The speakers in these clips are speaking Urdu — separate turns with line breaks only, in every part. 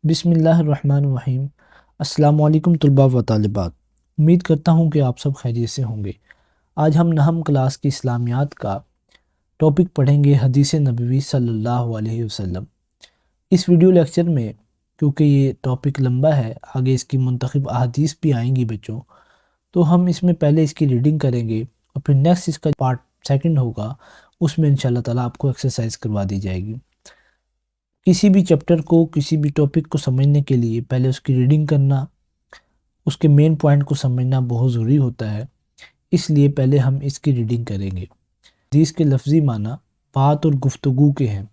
بسم اللہ الرحمن الرحیم۔ السلام علیکم طلباء و طالبات، امید کرتا ہوں کہ آپ سب خیریت سے ہوں گے۔ آج ہم نہم کلاس کی اسلامیات کا ٹاپک پڑھیں گے، حدیث نبوی صلی اللہ علیہ وسلم۔ اس ویڈیو لیکچر میں کیونکہ یہ ٹاپک لمبا ہے، آگے اس کی منتخب احادیث بھی آئیں گی بچوں، تو ہم اس میں پہلے اس کی ریڈنگ کریں گے اور پھر نیکسٹ اس کا پارٹ سیکنڈ ہوگا، اس میں انشاءاللہ تعالیٰ آپ کو ایکسرسائز کروا دی جائے گی۔ کسی بھی چیپٹر کو، کسی بھی ٹاپک کو سمجھنے کے لیے پہلے اس کی ریڈنگ کرنا، اس کے مین پوائنٹ کو سمجھنا بہت ضروری ہوتا ہے، اس لیے پہلے ہم اس کی ریڈنگ کریں گے۔ حدیث کے لفظی معنی بات اور گفتگو کے ہیں۔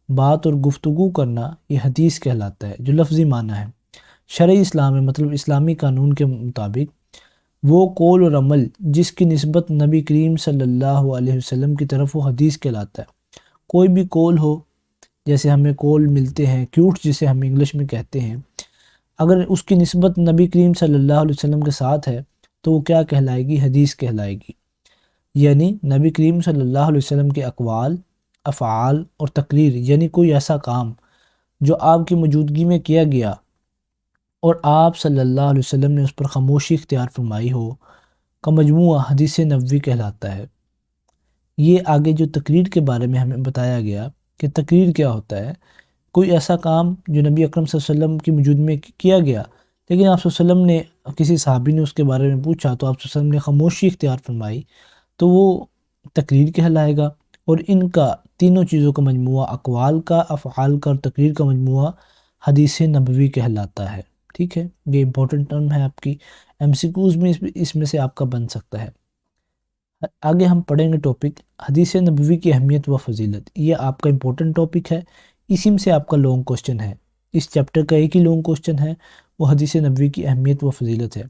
بات اور گفتگو کرنا یہ حدیث کہلاتا ہے، جو لفظی معنی ہے۔ شرعی اسلام میں مطلب اسلامی قانون کے مطابق وہ قول اور عمل جس کی نسبت نبی کریم صلی اللہ علیہ وسلم کی طرف وہ حدیث کہلاتا ہے۔ کوئی بھی قول ہو، جیسے ہمیں کول ملتے ہیں، کیوٹ جسے ہم انگلش میں کہتے ہیں، اگر اس کی نسبت نبی کریم صلی اللہ علیہ وسلم کے ساتھ ہے تو وہ کیا کہلائے گی؟ حدیث کہلائے گی۔ یعنی نبی کریم صلی اللہ علیہ وسلم کے اقوال، افعال اور تقریر، یعنی کوئی ایسا کام جو آپ کی موجودگی میں کیا گیا اور آپ صلی اللہ علیہ وسلم نے اس پر خاموشی اختیار فرمائی ہو، کا مجموعہ حدیث نبوی کہلاتا ہے۔ یہ آگے جو تقریر کے بارے میں ہمیں بتایا گیا کہ تقریر کیا ہوتا ہے، کوئی ایسا کام جو نبی اکرم صلی اللہ علیہ وسلم کی موجود میں کیا گیا، لیکن آپ صلی اللہ علیہ وسلم نے، کسی صحابی نے اس کے بارے میں پوچھا تو آپ صلی اللہ علیہ وسلم نے خاموشی اختیار فرمائی، تو وہ تقریر کہلائے گا۔ اور ان کا تینوں چیزوں کا مجموعہ، اقوال کا، افعال کا اور تقریر کا مجموعہ حدیث نبوی کہلاتا ہے۔ ٹھیک ہے، یہ امپورٹنٹ ٹرم ہے، آپ کی ایم سی کیوز میں اس میں سے آپ کا بن سکتا ہے۔ آگے ہم پڑھیں گے ٹاپک حدیث نبوی کی اہمیت و فضیلت۔ یہ آپ کا امپورٹنٹ ٹاپک ہے، اسی میں سے آپ کا لانگ کوسچن ہے۔ اس چیپٹر کا ایک ہی لانگ کوسچن ہے، وہ حدیث نبوی کی اہمیت و فضیلت ہے۔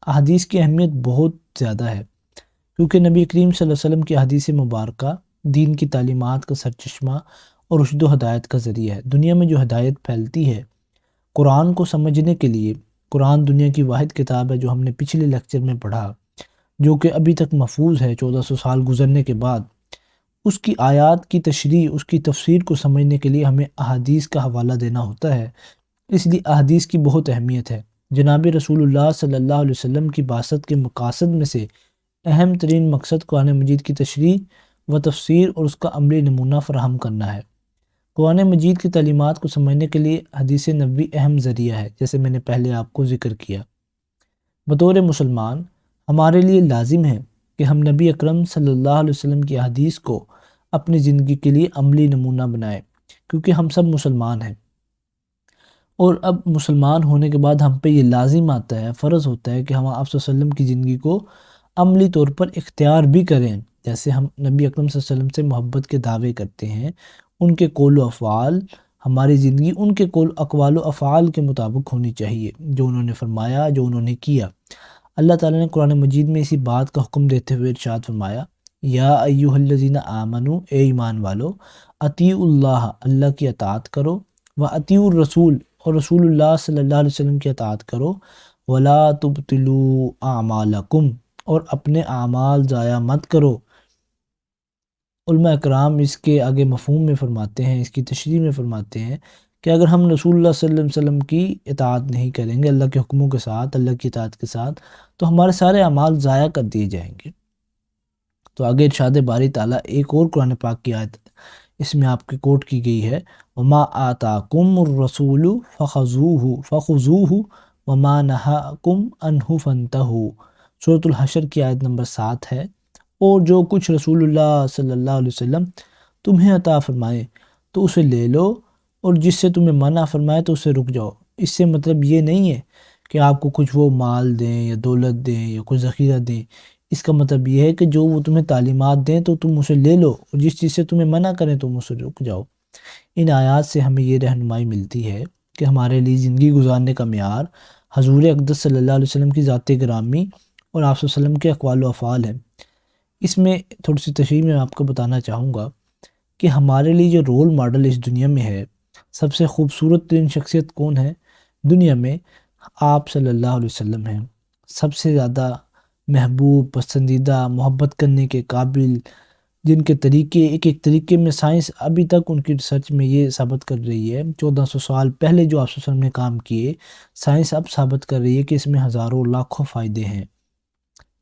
احادیث کی اہمیت بہت زیادہ ہے، کیونکہ نبی کریم صلی اللہ علیہ وسلم کی احادیث مبارکہ دین کی تعلیمات کا سرچشمہ اور رشد و ہدایت کا ذریعہ ہے۔ دنیا میں جو ہدایت پھیلتی ہے قرآن کو سمجھنے کے لیے، قرآن دنیا کی واحد کتاب ہے جو ہم نے پچھلے لیکچر میں پڑھا، جو کہ ابھی تک محفوظ ہے 1400 سال گزرنے کے بعد۔ اس کی آیات کی تشریح، اس کی تفسیر کو سمجھنے کے لیے ہمیں احادیث کا حوالہ دینا ہوتا ہے، اس لیے احادیث کی بہت اہمیت ہے۔ جناب رسول اللہ صلی اللہ علیہ وسلم کی بعثت کے مقاصد میں سے اہم ترین مقصد قرآن مجید کی تشریح و تفسیر اور اس کا عملی نمونہ فراہم کرنا ہے۔ قرآن مجید کی تعلیمات کو سمجھنے کے لیے حدیث نبوی اہم ذریعہ ہے، جیسے میں نے پہلے آپ کو ذکر کیا۔ بطور مسلمان ہمارے لیے لازم ہے کہ ہم نبی اکرم صلی اللہ علیہ وسلم کی احادیث کو اپنی زندگی کے لیے عملی نمونہ بنائیں، کیونکہ ہم سب مسلمان ہیں، اور اب مسلمان ہونے کے بعد ہم پہ یہ لازم آتا ہے، فرض ہوتا ہے کہ ہم آپ صلی اللہ علیہ وسلم کی زندگی کو عملی طور پر اختیار بھی کریں۔ جیسے ہم نبی اکرم صلی اللہ علیہ وسلم سے محبت کے دعوے کرتے ہیں، ان کے قول و افعال، ہماری زندگی ان کے اقوال و افعال کے مطابق ہونی چاہیے، جو انہوں نے فرمایا، جو انہوں نے کیا۔ اللہ تعالیٰ نے قرآن مجید میں اسی بات کا حکم دیتے ہوئے ارشاد فرمایا، یا ایہا الذین آمنو، اے ایمان والو، اطیعوا اللہ، اللہ کی اطاعت کرو، و اطیعوا الرسول، اور رسول اللہ صلی اللہ علیہ وسلم کی اطاعت کرو، ولا تبطلوا اعمالکم، اور اپنے اعمال ضائع مت کرو۔ علماء اکرام اس کے آگے مفہوم میں فرماتے ہیں، اس کی تشریح میں فرماتے ہیں کہ اگر ہم رسول اللہ صلی اللہ علیہ وسلم کی اطاعت نہیں کریں گے، اللہ کے حکموں کے ساتھ، اللہ کی اطاعت کے ساتھ، تو ہمارے سارے اعمال ضائع کر دیے جائیں گے۔ تو آگے ارشاد باری تعالیٰ ایک اور قرآن پاک کی آیت اس میں آپ کی کوٹ کی گئی ہے، وَمَا آتَاكُمُ الرَّسُولُ فَخُذُوهُ وَمَا نَهَاكُمْ عَنْهُ فَانْتَهُوا۔ سورۃ الحشر کی آیت نمبر 7 ہے، اور جو کچھ رسول اللہ صلی اللہ علیہ وسلم تمہیں عطا فرمائے تو اسے لے لو، اور جس سے تمہیں منع فرمائے تو اسے رک جاؤ۔ اس سے مطلب یہ نہیں ہے کہ آپ کو کچھ وہ مال دیں یا دولت دیں یا کچھ ذخیرہ دیں، اس کا مطلب یہ ہے کہ جو وہ تمہیں تعلیمات دیں تو تم اسے لے لو، اور جس چیز سے تمہیں منع کریں تم اسے رک جاؤ۔ ان آیات سے ہمیں یہ رہنمائی ملتی ہے کہ ہمارے لیے زندگی گزارنے کا معیار حضور اقدس صلی اللہ علیہ وسلم کی ذات گرامی اور آپ صلی اللہ علیہ وسلم کے اقوال و افعال ہیں۔ اس میں تھوڑی سی تشریح میں آپ کو بتانا چاہوں گا کہ ہمارے لیے جو رول ماڈل اس دنیا میں ہے، سب سے خوبصورت ترین شخصیت کون ہے دنیا میں؟ آپ صلی اللہ علیہ وسلم ہیں۔ سب سے زیادہ محبوب، پسندیدہ، محبت کرنے کے قابل، جن کے طریقے ایک ایک طریقے میں سائنس ابھی تک ان کی ریسرچ میں یہ ثابت کر رہی ہے، 1400 سال پہلے جو آپ صلی اللہ علیہ وسلم نے کام کیے، سائنس اب ثابت کر رہی ہے کہ اس میں ہزاروں لاکھوں فائدے ہیں۔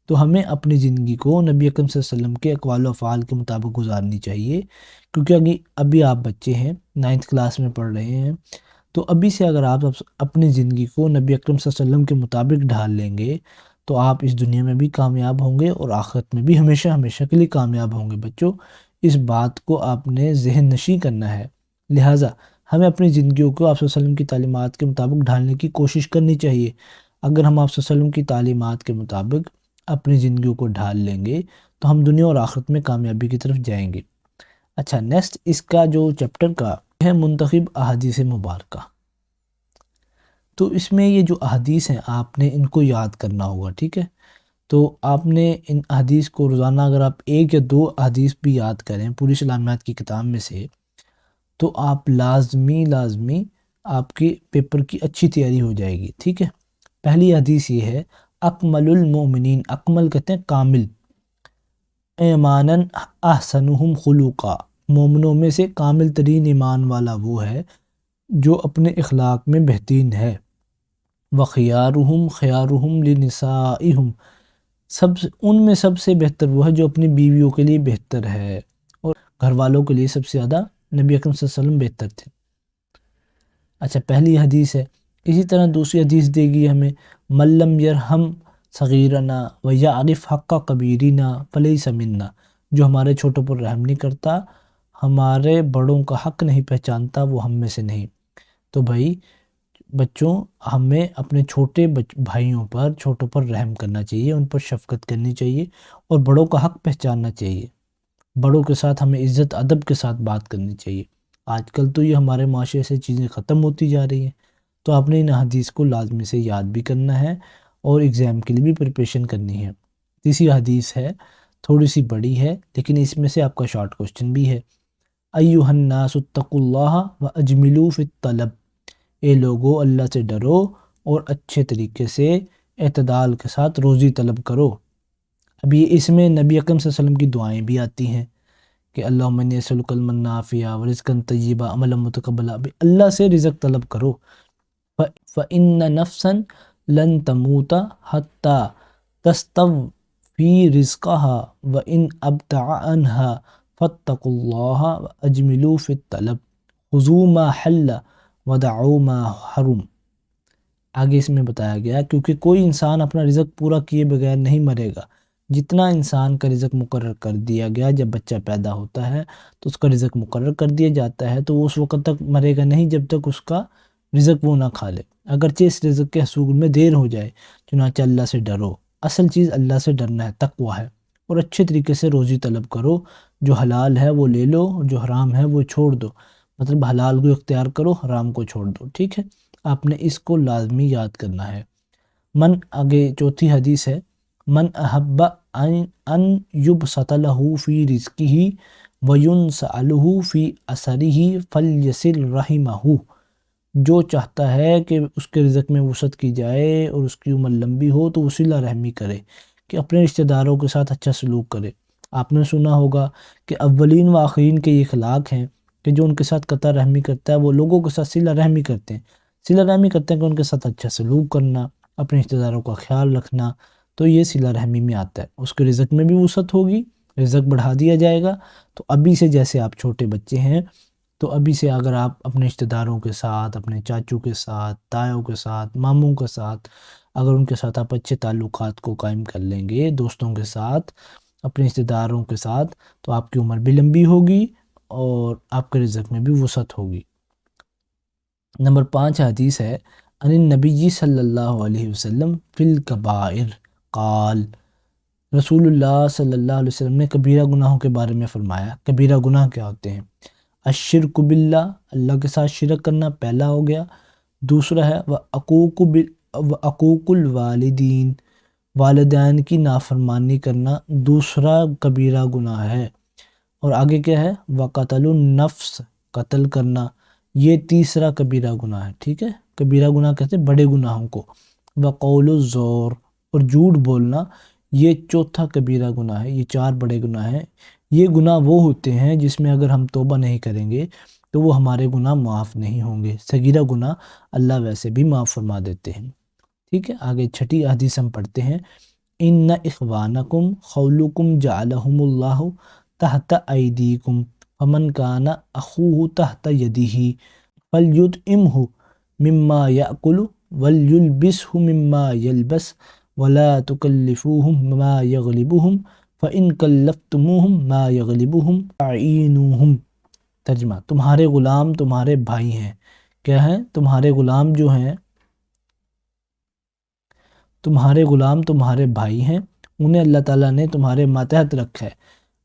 تو ہمیں اپنی زندگی کو نبی اکرم صلی اللہ علیہ وسلم کے اقوال و افعال کے مطابق گزارنی چاہیے، کیونکہ ابھی آپ بچے ہیں، 9th کلاس میں پڑھ رہے ہیں، تو ابھی سے اگر آپ اپنی زندگی کو نبی اکرم صلی اللہ علیہ وسلم کے مطابق ڈھال لیں گے تو آپ اس دنیا میں بھی کامیاب ہوں گے اور آخرت میں بھی ہمیشہ ہمیشہ کے لیے کامیاب ہوں گے۔ بچوں، اس بات کو آپ نے ذہن نشیں کرنا ہے، لہٰذا ہمیں اپنی زندگیوں کو آپ صلی اللہ علیہ وسلم کی تعلیمات کے مطابق ڈھالنے کی کوشش کرنی چاہیے۔ اگر ہم آپ صلی اللہ علیہ وسلم کی تعلیمات کے مطابق اپنی زندگیوں کو ڈھال لیں گے تو ہم دنیا اور آخرت میں کامیابی کی طرف جائیں گے۔ اچھا، نیکسٹ اس کا جو چیپٹر کا ہے منتخب احادیث مبارکہ۔ تو اس میں یہ جو احادیث ہیں آپ نے ان کو یاد کرنا ہوگا، ٹھیک ہے؟ تو آپ نے ان احادیث کو روزانہ اگر آپ 1 یا 2 احادیث بھی یاد کریں پوری اسلامیات کی کتاب میں سے، تو آپ لازمی آپ کے پیپر کی اچھی تیاری ہو جائے گی، ٹھیک ہے؟ پہلی حدیث یہ ہے، اکمل المؤمنین، اکمل کہتے ہیں کامل، ایماناً احسنہم خلوقا، مومنوں میں سے کامل ترین ایمان والا وہ ہے جو اپنے اخلاق میں بہترین ہے۔ وخیارہم خیارہم لنسائہم، ان میں سب سے بہتر وہ ہے جو اپنی بیویوں کے لیے بہتر ہے، اور گھر والوں کے لیے سب سے زیادہ نبی اکرم صلی اللہ علیہ وسلم بہتر تھے۔ اچھا، پہلی حدیث ہے۔ اسی طرح دوسری حدیث دے گی ہمیں، من لم یرحم صغیرنا ویعرف حق کبیرنا فلیس منا، جو ہمارے چھوٹوں پر رحم نہیں کرتا، ہمارے بڑوں کا حق نہیں پہچانتا، وہ ہم میں سے نہیں۔ تو بھائی بچوں، ہمیں اپنے چھوٹے بھائیوں پر، چھوٹوں پر رحم کرنا چاہیے، ان پر شفقت کرنی چاہیے اور بڑوں کا حق پہچاننا چاہیے۔ بڑوں کے ساتھ ہمیں عزت ادب کے ساتھ بات کرنی چاہیے۔ آج کل تو یہ ہمارے معاشرے سے چیزیں ختم ہوتی جا رہی ہیں، تو آپ نے ان حدیث کو لازمی سے یاد بھی کرنا ہے اور ایگزام کے لیے بھی پریپریشن کرنی ہے۔ تیسری حدیث ہے، تھوڑی سی بڑی ہے لیکن اس میں سے آپ کا شارٹ کوسچن بھی ہے، ایھا الناس اتقوا اللہ واجملوا فی الطلب، اے لوگو اللہ سے ڈرو اور اچھے طریقے سے اعتدال کے ساتھ روزی طلب کرو۔ ابھی اس میں نبی اکرم صلی اللہ علیہ وسلم کی دعائیں بھی آتی ہیں کہ اللہم انی اسألک علما نافعا ورزقا طیبا عملا متقبلا، اللہ سے رزق طلب کرو۔ فإن نفسا لن تموت حتی تستوفی رزقها وإن ابتع عنها فاتقوا اللہ واجملوا فی الطلب خذوا ما حل ودعوا ما حرم۔ آگے اس میں بتایا گیا کیونکہ کوئی انسان اپنا رزق پورا کیے بغیر نہیں مرے گا۔ جتنا انسان کا رزق مقرر کر دیا گیا، جب بچہ پیدا ہوتا ہے تو اس کا رزق مقرر کر دیا جاتا ہے، تو وہ اس وقت تک مرے گا نہیں جب تک اس کا رزق وہ نہ کھا لے، اگرچہ اس رزق کے حصول میں دیر ہو جائے۔ چنانچہ اللہ سے ڈرو، اصل چیز اللہ سے ڈرنا ہے، تقویٰ ہے، اور اچھے طریقے سے روزی طلب کرو، جو حلال ہے وہ لے لو، جو حرام ہے وہ چھوڑ دو، مطلب حلال کو اختیار کرو، حرام کو چھوڑ دو، ٹھیک ہے؟ آپ نے اس کو لازمی یاد کرنا ہے۔ آگے چوتھی حدیث ہے، من احب ان یبسط لہ فی رزقہ وینسأ لہ فی اثرہ فلیصل رحمہ، جو چاہتا ہے کہ اس کے رزق میں وسعت کی جائے اور اس کی عمر لمبی ہو تو وہ صلہ رحمی کرے، کہ اپنے رشتہ داروں کے ساتھ اچھا سلوک کرے۔ آپ نے سنا ہوگا کہ اولین و آخرین کے یہ اخلاق ہیں کہ جو ان کے ساتھ قطع رحمی کرتا ہے وہ لوگوں کے ساتھ صلہ رحمی کرتے ہیں، صلہ رحمی کرتے ہیں کہ ان کے ساتھ اچھا سلوک کرنا، اپنے رشتہ داروں کا خیال رکھنا، تو یہ صلہ رحمی میں آتا ہے۔ اس کے رزق میں بھی وسعت ہوگی، رزق بڑھا دیا جائے گا۔ تو ابھی سے جیسے آپ چھوٹے بچے ہیں تو ابھی سے اگر آپ اپنے رشتہ داروں کے ساتھ، اپنے چاچو کے ساتھ، تایوں کے ساتھ، ماموں کے ساتھ، اگر ان کے ساتھ آپ اچھے تعلقات کو قائم کر لیں گے، دوستوں کے ساتھ، اپنے رشتہ داروں کے ساتھ، تو آپ کی عمر بھی لمبی ہوگی اور آپ کے رزق میں بھی وسعت ہوگی۔ نمبر 5 حدیث ہے، ان النبی صلی اللہ علیہ وسلم فی الکبائر قال، رسول اللہ صلی اللہ علیہ وسلم نے کبیرہ گناہوں کے بارے میں فرمایا۔ کبیرہ گناہ کیا ہوتے ہیں؟ الشرک باللہ، اللہ کے ساتھ شرک کرنا پہلا ہو گیا۔ دوسرا ہے وعقوق الوالدین، والدین کی نافرمانی کرنا دوسرا کبیرہ گناہ ہے۔ اور آگے کیا ہے؟ وقتل النفس، قتل کرنا، یہ تیسرا کبیرہ گناہ ہے، ٹھیک ہے؟ کبیرہ گناہ کہتے ہیں بڑے گناہوں کو۔ وقول الزور، اور جھوٹ بولنا، یہ چوتھا کبیرہ گناہ ہے۔ یہ 4 بڑے گناہ ہیں، یہ گناہ وہ ہوتے ہیں جس میں اگر ہم توبہ نہیں کریں گے تو وہ ہمارے گناہ معاف نہیں ہوں گے۔ صغیرہ گناہ اللہ ویسے بھی معاف فرما دیتے ہیں۔ ٹھیک ہے، آگے چھٹی حدیث ہم پڑھتے ہیں۔ ان اخوانکم خولکم جعلہم اللہ تحت ایدیکم فمن کان اخوہ تحت یدہ فلیطعمہ مما یأکل ولیلبسہ مما یلبس ولا تکلفوہم ما یغلبہم فإن کلفتموہم ما یغلبہم فاعینوہم۔ ترجمہ، تمہارے غلام تمہارے بھائی ہیں۔ کیا ہیں؟ تمہارے غلام جو ہیں، تمہارے غلام تمہارے بھائی ہیں، انہیں اللہ تعالیٰ نے تمہارے ماتحت رکھا ہے۔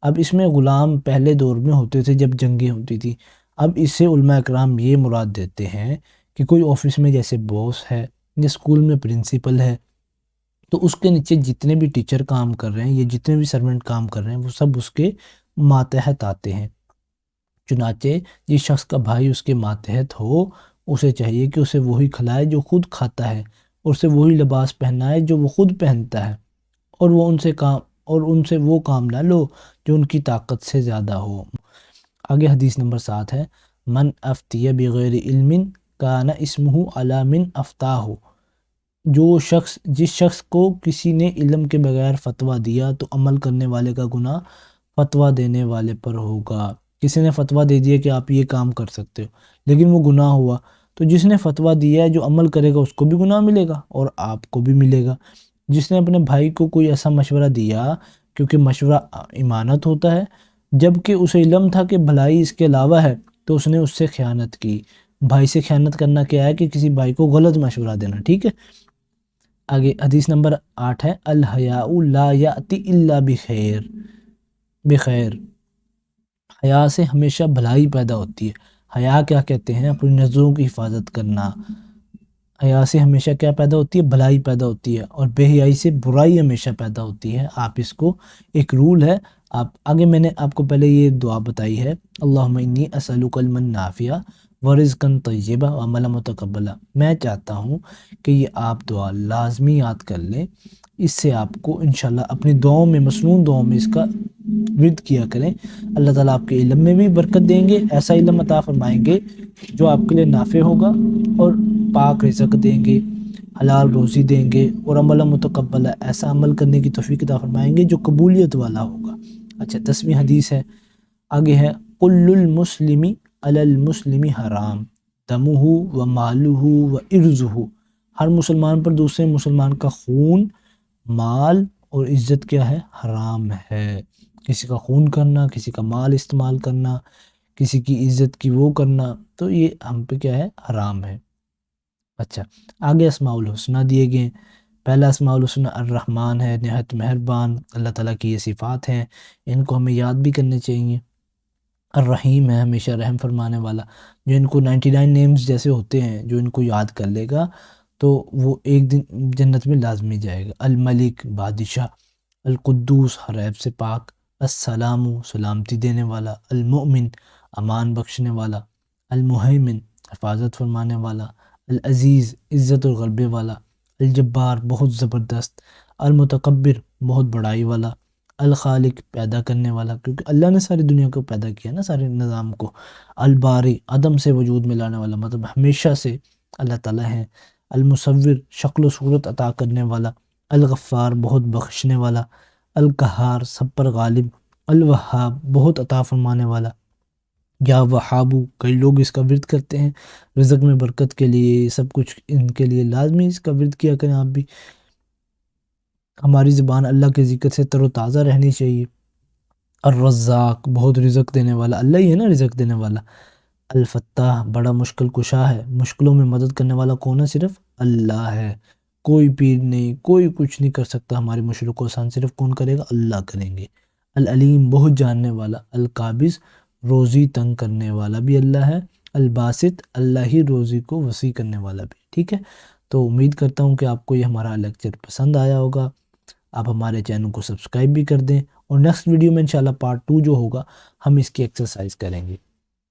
اب اس میں غلام پہلے دور میں ہوتے تھے جب جنگیں ہوتی تھی۔ اب اس سے علماء اکرام یہ مراد دیتے ہیں کہ کوئی آفس میں جیسے باس ہے یا اسکول میں پرنسپل ہے، تو اس کے نیچے جتنے بھی ٹیچر کام کر رہے ہیں یا جتنے بھی سرونٹ کام کر رہے ہیں وہ سب اس کے ماتحت آتے ہیں۔ چنانچہ جس شخص کا بھائی اس کے ماتحت ہو، اسے چاہیے کہ اسے وہی کھلائے جو خود کھاتا ہے، اور اسے وہی لباس پہنائے جو وہ خود پہنتا ہے، اور ان سے وہ کام نہ لو جو ان کی طاقت سے زیادہ ہو۔ آگے حدیث نمبر 7 ہے، من افتی بغیر علم کان اسمہ علی من افتاہ۔ جس شخص کو کسی نے علم کے بغیر فتویٰ دیا تو عمل کرنے والے کا گناہ فتویٰ دینے والے پر ہوگا۔ کسی نے فتویٰ دے دیا کہ آپ یہ کام کر سکتے ہو، لیکن وہ گناہ ہوا، تو جس نے فتویٰ دیا ہے جو عمل کرے گا اس کو بھی گناہ ملے گا اور آپ کو بھی ملے گا۔ جس نے اپنے بھائی کو کوئی ایسا مشورہ دیا، کیونکہ مشورہ امانت ہوتا ہے، جبکہ اسے علم تھا کہ بھلائی اس کے علاوہ ہے، تو اس نے اس سے خیانت کی۔ بھائی سے خیانت کرنا کیا ہے؟ کہ کسی بھائی کو غلط مشورہ دینا۔ ٹھیک ہے، آگے حدیث نمبر 8 ہے، الحیاء لا یأتی الا بخیر۔ حیا سے ہمیشہ بھلائی پیدا ہوتی ہے۔ حیا کیا کہتے ہیں؟ اپنی نظروں کی حفاظت کرنا۔ حیا سے ہمیشہ کیا پیدا ہوتی ہے؟ بھلائی پیدا ہوتی ہے، اور بے حیائی سے برائی ہمیشہ پیدا ہوتی ہے۔ آپ اس کو ایک رول ہے، آگے میں نے آپ کو پہلے یہ دعا بتائی ہے، اللہم انی اسألک علما نافعا ورزقا طیبا وعملا متقبلا۔ میں چاہتا ہوں کہ یہ آپ دعا لازمی یاد کر لیں، اس سے آپ کو انشاءاللہ اپنی دعاؤں میں، مسنون دعاؤں میں اس کا ورد کیا کریں۔ اللہ تعالیٰ آپ کے علم میں بھی برکت دیں گے، ایسا علم عطا فرمائیں گے جو آپ کے لیے نافع ہوگا، اور پاک رزق دیں گے، حلال روزی دیں گے، اور عمل متقبل، ایسا عمل کرنے کی توفیق عطا فرمائیں گے جو قبولیت والا ہوگا۔ اچھا، 10ویں حدیث ہے، آگے ہے، کل المسلم علی المسلم حرام دمہ و مالہ و عرضہ۔ ہر مسلمان پر دوسرے مسلمان کا خون، مال اور عزت کیا ہے؟ حرام ہے۔ کسی کا خون کرنا، کسی کا مال استعمال کرنا، کسی کی عزت کی وہ کرنا، تو یہ ہم پہ کیا ہے؟ حرام ہے۔ اچھا، آگے اسماء الحسنہ دیے گئے۔ پہلا اسماء الحسنہ الرحمن ہے، نہایت مہربان، اللہ تعالیٰ کی یہ صفات ہیں، ان کو ہمیں یاد بھی کرنے چاہیے۔ الرحیم ہے، ہمیشہ رحم فرمانے والا، جو ان کو 99 نیمز جیسے ہوتے ہیں، جو ان کو یاد کر لے گا تو وہ ایک دن جنت میں لازمی جائے گا۔ الملک، بادشاہ، القدوس، ہر عیب سے پاک، السلام، سلامتی دینے والا، المؤمن، امان بخشنے والا، المہیمن، حفاظت فرمانے والا، العزیز، عزت اور غلبے والا، الجبار، بہت زبردست، المتکبر، بہت بڑائی والا، الخالق، پیدا کرنے والا، کیونکہ اللہ نے ساری دنیا کو پیدا کیا نا، سارے نظام کو، الباری، عدم سے وجود میں لانے والا، مطلب ہمیشہ سے اللہ تعالیٰ ہے، المصور، شکل و صورت عطا کرنے والا، الغفار، بہت بخشنے والا، القہار، سب پر غالب، الوہاب، بہت عطا فرمانے والا۔ یا وہابو، کئی لوگ اس کا ورد کرتے ہیں رزق میں برکت کے لیے، سب کچھ ان کے لیے لازمی اس کا ورد کیا کریں آپ بھی۔ ہماری زبان اللہ کے ذکر سے تر و تازہ رہنی چاہیے۔ الرزاق، بہت رزق دینے والا، اللہ ہی ہے نا رزق دینے والا۔ الفتاح، بڑا مشکل کشا ہے، مشکلوں میں مدد کرنے والا کون ہے؟ صرف اللہ ہے، کوئی پیر نہیں، کوئی کچھ نہیں کر سکتا ہماری مشکلوں کو آسان، صرف کون کرے گا؟ اللہ کریں گے۔ العلیم، بہت جاننے والا۔ القابض، روزی تنگ کرنے والا بھی اللہ ہے۔ الباسط، اللہ ہی روزی کو وسیع کرنے والا بھی۔ ٹھیک ہے، تو امید کرتا ہوں کہ آپ کو یہ ہمارا لیکچر پسند آیا ہوگا۔ آپ ہمارے چینل کو سبسکرائب بھی کر دیں، اور نیکسٹ ویڈیو میں انشاءاللہ پارٹ 2 جو ہوگا ہم اس کی ایکسرسائز کریں گے۔